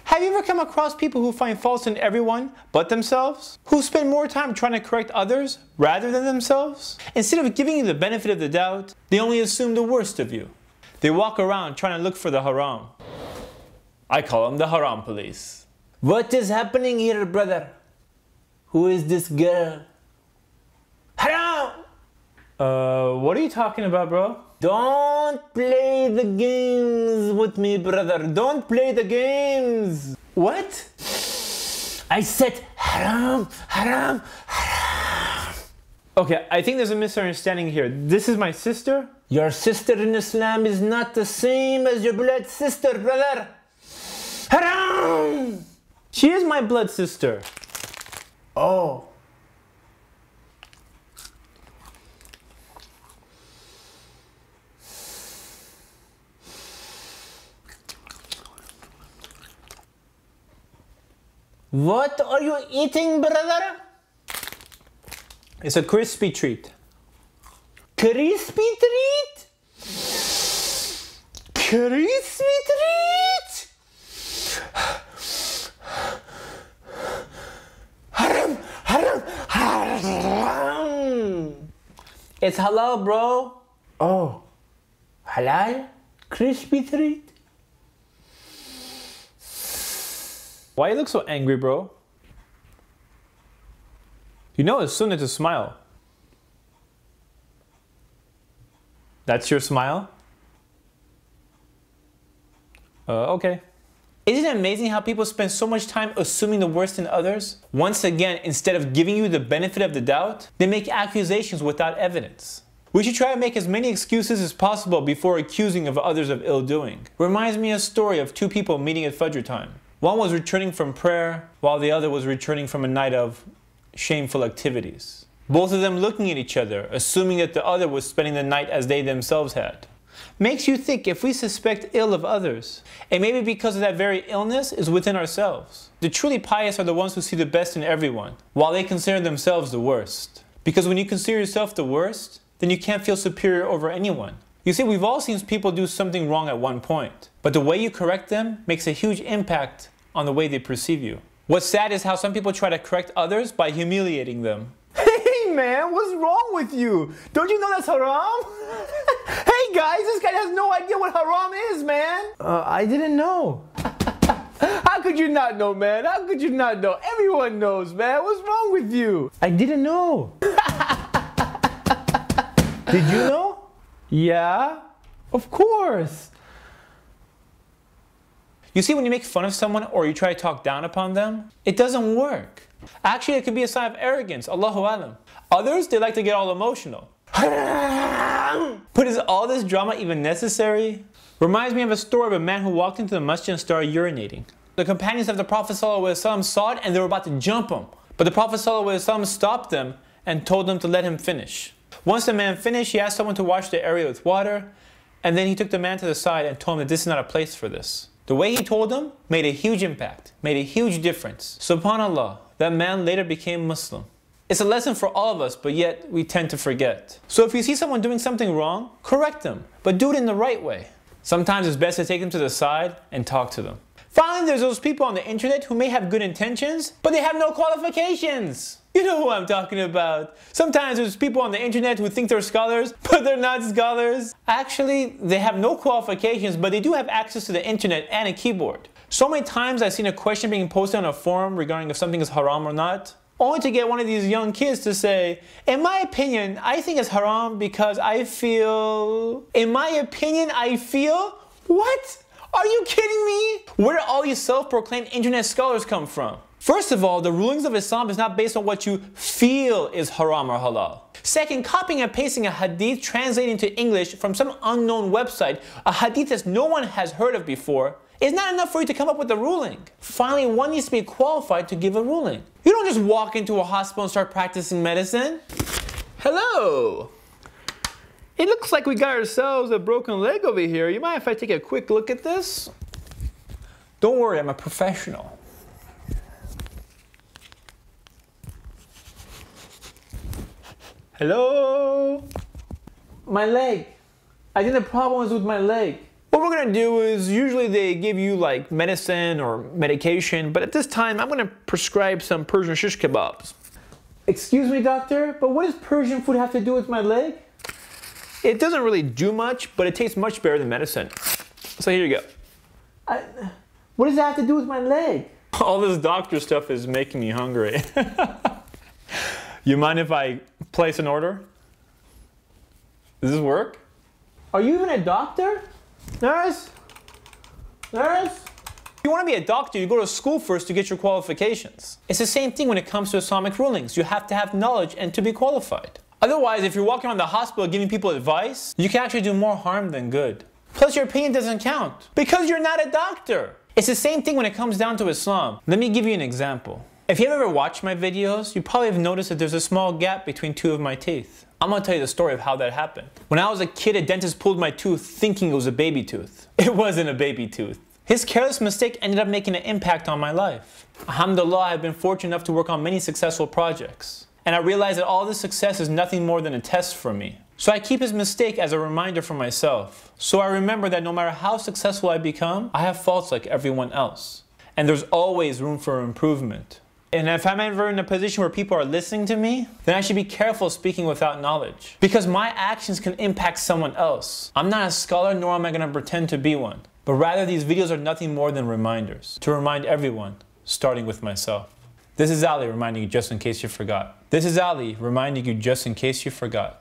Have you ever come across people who find faults in everyone but themselves? Who spend more time trying to correct others rather than themselves? Instead of giving you the benefit of the doubt, they only assume the worst of you. They walk around trying to look for the haram. I call them the Haraam Police. What is happening here, brother? Who is this girl? Haram! What are you talking about, bro? Don't play the games with me, brother. Don't play the games. What? I said haram, haram, haram. Okay, I think there's a misunderstanding here. This is my sister? Your sister in Islam is not the same as your blood sister, brother. Haram! She is my blood sister. Oh. What are you eating, brother? It's a crispy treat. Crispy treat? Crispy treat? Haram, haram, haram. It's halal, bro. Oh, halal? Crispy treat? Why you look so angry, bro? You know it's sunnah to smile. That's your smile? Okay. Isn't it amazing how people spend so much time assuming the worst in others? Once again, instead of giving you the benefit of the doubt, they make accusations without evidence. We should try to make as many excuses as possible before accusing of others of ill doing. Reminds me of a story of two people meeting at Fajr time. One was returning from prayer, while the other was returning from a night of shameful activities. Both of them looking at each other, assuming that the other was spending the night as they themselves had. Makes you think if we suspect ill of others, it may be because of that very illness is within ourselves. The truly pious are the ones who see the best in everyone, while they consider themselves the worst. Because when you consider yourself the worst, then you can't feel superior over anyone. You see, we've all seen people do something wrong at one point, but the way you correct them makes a huge impact on the way they perceive you. What's sad is how some people try to correct others by humiliating them. Hey man, what's wrong with you? Don't you know that's haram? Hey guys, this guy has no idea what haram is, man. I didn't know. How could you not know, man? How could you not know? Everyone knows, man. What's wrong with you? I didn't know. Did you know? Yeah, of course. You see, when you make fun of someone or you try to talk down upon them, it doesn't work. Actually, it could be a sign of arrogance, Allahu Alam. Others, they like to get all emotional. But is all this drama even necessary? Reminds me of a story of a man who walked into the masjid and started urinating. The companions of the Prophet ﷺ saw it and they were about to jump him. But the Prophet ﷺ stopped them and told them to let him finish. Once the man finished, he asked someone to wash the area with water, and then he took the man to the side and told him that this is not a place for this. The way he told him made a huge impact, made a huge difference. SubhanAllah, that man later became Muslim. It's a lesson for all of us, but yet we tend to forget. So if you see someone doing something wrong, correct them, but do it in the right way. Sometimes it's best to take them to the side and talk to them. Finally, there's those people on the internet who may have good intentions, but they have no qualifications. You know who I'm talking about. Sometimes there's people on the internet who think they're scholars, but they're not scholars. Actually, they have no qualifications, but they do have access to the internet and a keyboard. So many times I've seen a question being posted on a forum regarding if something is haram or not, only to get one of these young kids to say, in my opinion, I think it's haram because I feel... In my opinion, I feel... What? Are you kidding me? Where do all these self-proclaimed internet scholars come from? First of all, the rulings of Islam is not based on what you feel is haram or halal. Second, copying and pasting a hadith translated into English from some unknown website, a hadith that no one has heard of before, is not enough for you to come up with a ruling. Finally, one needs to be qualified to give a ruling. You don't just walk into a hospital and start practicing medicine. Hello. It looks like we got ourselves a broken leg over here. You mind if I take a quick look at this? Don't worry, I'm a professional. Hello? My leg. I think the problem is with my leg. What we're gonna do is, usually they give you like medicine or medication, but at this time I'm gonna prescribe some Persian shish kebabs. Excuse me, doctor, but what does Persian food have to do with my leg? It doesn't really do much, but it tastes much better than medicine. So here you go. What does that have to do with my leg? All this doctor stuff is making me hungry. You mind if I place an order? Does this work? Are you even a doctor? Nurse? Nurse? If you want to be a doctor, you go to school first to get your qualifications. It's the same thing when it comes to Islamic rulings. You have to have knowledge and to be qualified. Otherwise, if you're walking around the hospital giving people advice, you can actually do more harm than good. Plus, your opinion doesn't count because you're not a doctor. It's the same thing when it comes down to Islam. Let me give you an example. If you've ever watched my videos, you probably have noticed that there's a small gap between two of my teeth. I'm gonna tell you the story of how that happened. When I was a kid, a dentist pulled my tooth thinking it was a baby tooth. It wasn't a baby tooth. His careless mistake ended up making an impact on my life. Alhamdulillah, I've been fortunate enough to work on many successful projects. And I realized that all this success is nothing more than a test for me. So I keep his mistake as a reminder for myself. So I remember that no matter how successful I become, I have faults like everyone else. And there's always room for improvement. And if I'm ever in a position where people are listening to me, then I should be careful speaking without knowledge. Because my actions can impact someone else. I'm not a scholar, nor am I going to pretend to be one. But rather, these videos are nothing more than reminders. To remind everyone, starting with myself. This is Ali reminding you just in case you forgot. This is Ali reminding you just in case you forgot.